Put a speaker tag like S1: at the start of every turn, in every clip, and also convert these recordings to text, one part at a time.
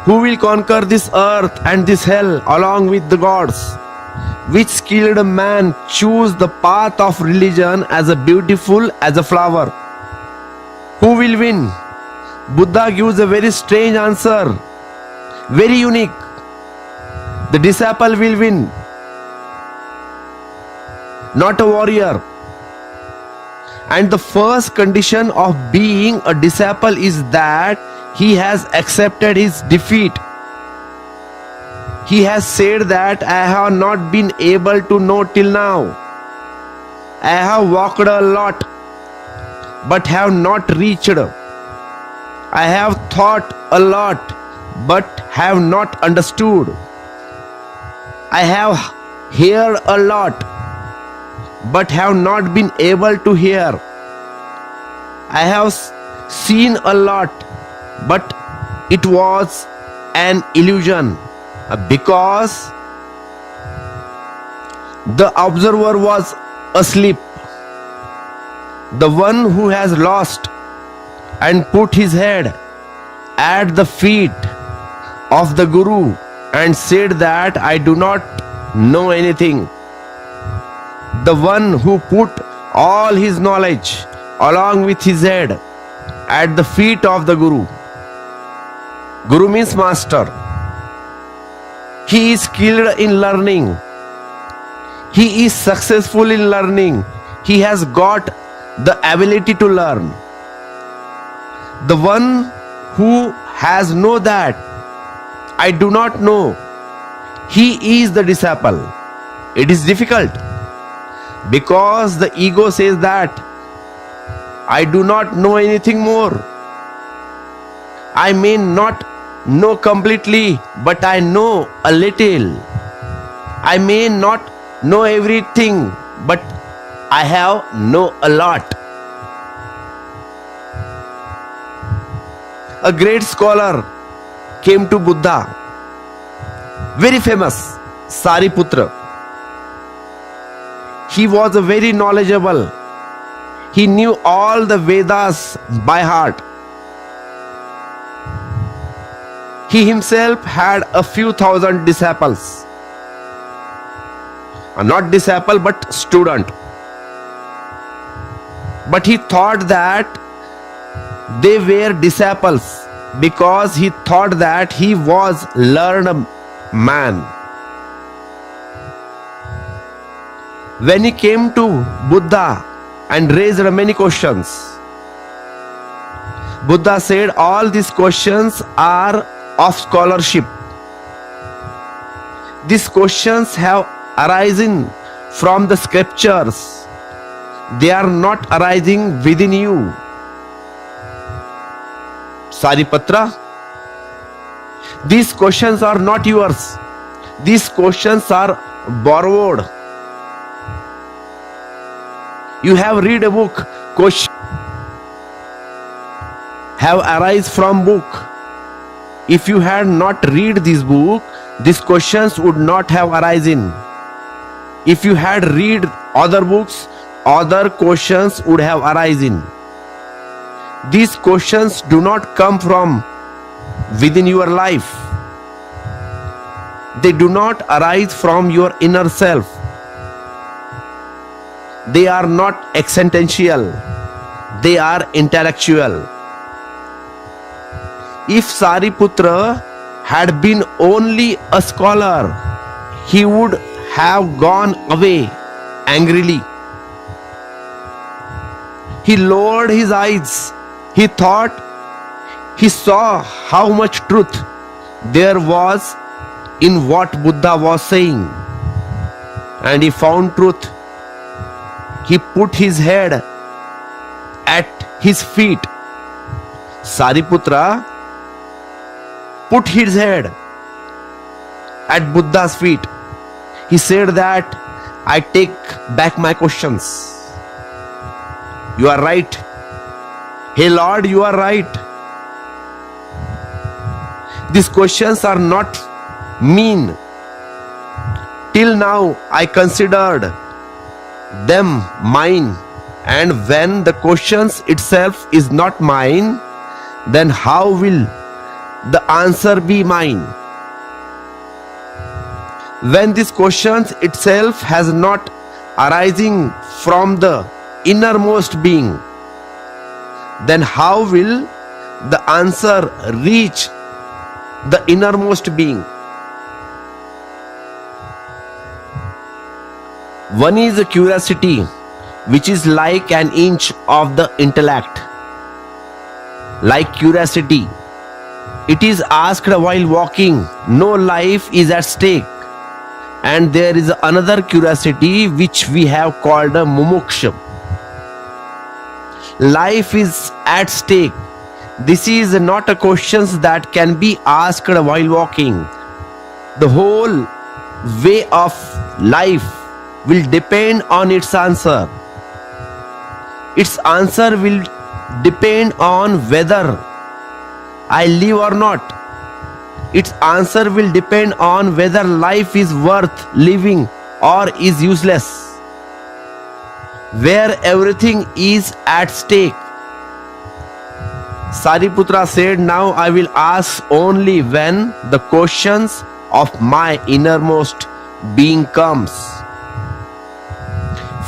S1: Who will conquer this earth and this hell along with the gods? Which skilled man choose the path of religion as a beautiful as a flower? Who will win? Buddha gives a very strange answer, very unique. The disciple will win, not a warrior. And the first condition of being a disciple is that he has accepted his defeat. He has said that I have not been able to know till now. I have walked a lot, but have not reached. I have thought a lot, but have not understood. I have heard a lot, but have not been able to hear. I have seen a lot, but it was an illusion, because the observer was asleep. The one who has lost and put his head at the feet of the Guru and said that I do not know anything. The one who put all his knowledge along with his head at the feet of the Guru. Guru means master. He is skilled in learning. He is successful in learning. He has got the ability to learn. The one who has know that I do not know, he is the disciple. It is difficult because the ego says that I do not know anything more. I may not know completely, but I know a little. I may not know everything, but I have know a lot. A great scholar came to Buddha, very famous, Sariputra. He was very knowledgeable. He knew all the Vedas by heart. He himself had a few thousand disciples. Not disciple, but student. But he thought that they were disciples because he thought that he was learned man. When he came to Buddha and raised many questions, Buddha said all these questions are of scholarship. These questions have arisen from the scriptures. They are not arising within you. Saripatra, these questions are not yours. These questions are borrowed. You have read a book, question have arise from book. If you had not read this book, these questions would not have arisen. If you had read other books, other questions would have arisen. These questions do not come from within your life. They do not arise from your inner self. They are not existential. They are intellectual. If Sariputra had been only a scholar, he would have gone away angrily. He lowered his eyes. He thought he saw how much truth there was in what Buddha was saying, and he found truth. He put his head at his feet. Sariputra put his head at Buddha's feet. He said that I take back my questions. You are right. Hey Lord, you are right. These questions are not mean. Till now I considered them mine, and when the questions itself is not mine, then how will the answer be mine. When this question itself has not arising from the innermost being, then how will the answer reach the innermost being? One is a curiosity, which is like an inch of the intellect. Like curiosity, it is asked while walking, no life is at stake. And there is another curiosity which we have called a mumuksha. Life is at stake. This is not a question that can be asked while walking. The whole way of life will depend on its answer. Its answer will depend on whether I live or not. Its answer will depend on whether life is worth living or is useless. Where everything is at stake. Sariputra said, now I will ask only when the questions of my innermost being comes.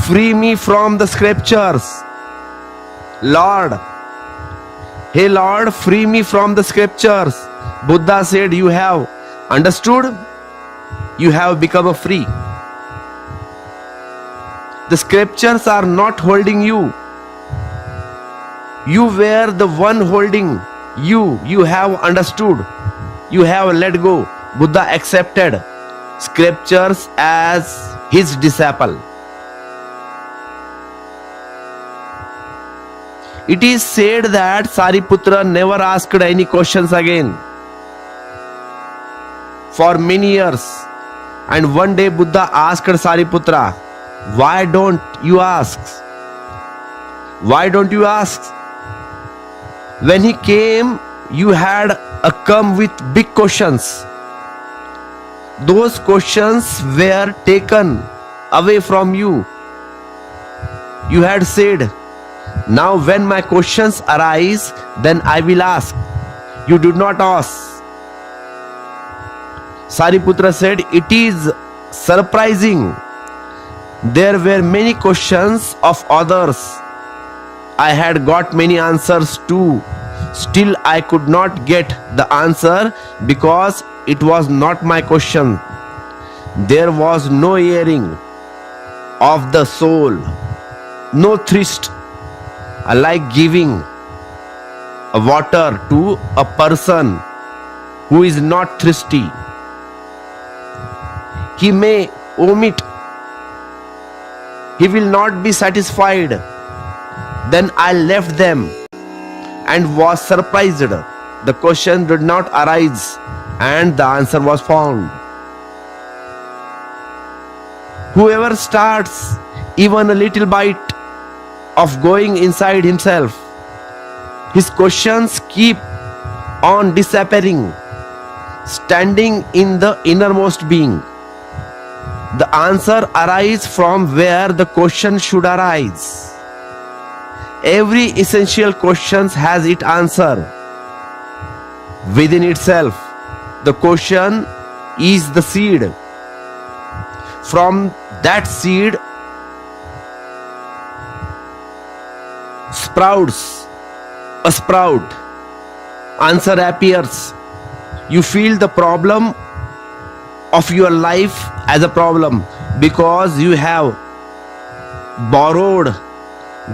S1: Free me from the scriptures, Lord. Hey Lord, free me from the scriptures. Buddha said, you have understood, you have become free. The scriptures are not holding you. You were the one holding you. You have understood, you have let go. Buddha accepted scriptures as his disciple. It is said that Sariputra never asked any questions again for many years. And one day Buddha asked Sariputra, why don't you ask? Why don't you ask? When he came, you had come with big questions. Those questions were taken away from you. You had said, now when my questions arise, then I will ask. You did not ask. Sariputra said, it is surprising. There were many questions of others. I had got many answers too. Still I could not get the answer because it was not my question. There was no hearing of the soul, no thirst, like giving a water to a person who is not thirsty. He may omit, he will not be satisfied. Then I left them and was surprised. The question did not arise and the answer was found. Whoever starts even a little bite of going inside himself, his questions keep on disappearing, standing in the innermost being. The answer arises from where the question should arise. Every essential question has its answer within itself. The question is the seed. From that seed sprouts a sprout. Answer appears. You feel the problem of your life as a problem because you have borrowed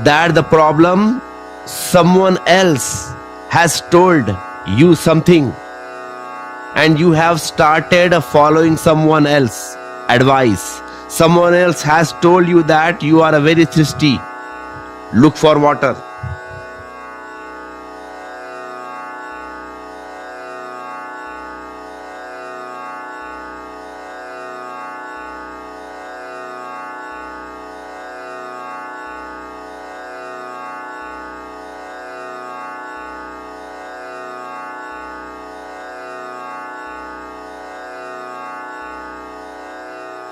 S1: that the problem someone else has told you something and you have started following someone else's advice. Someone else has told you that you are very thirsty, look for water.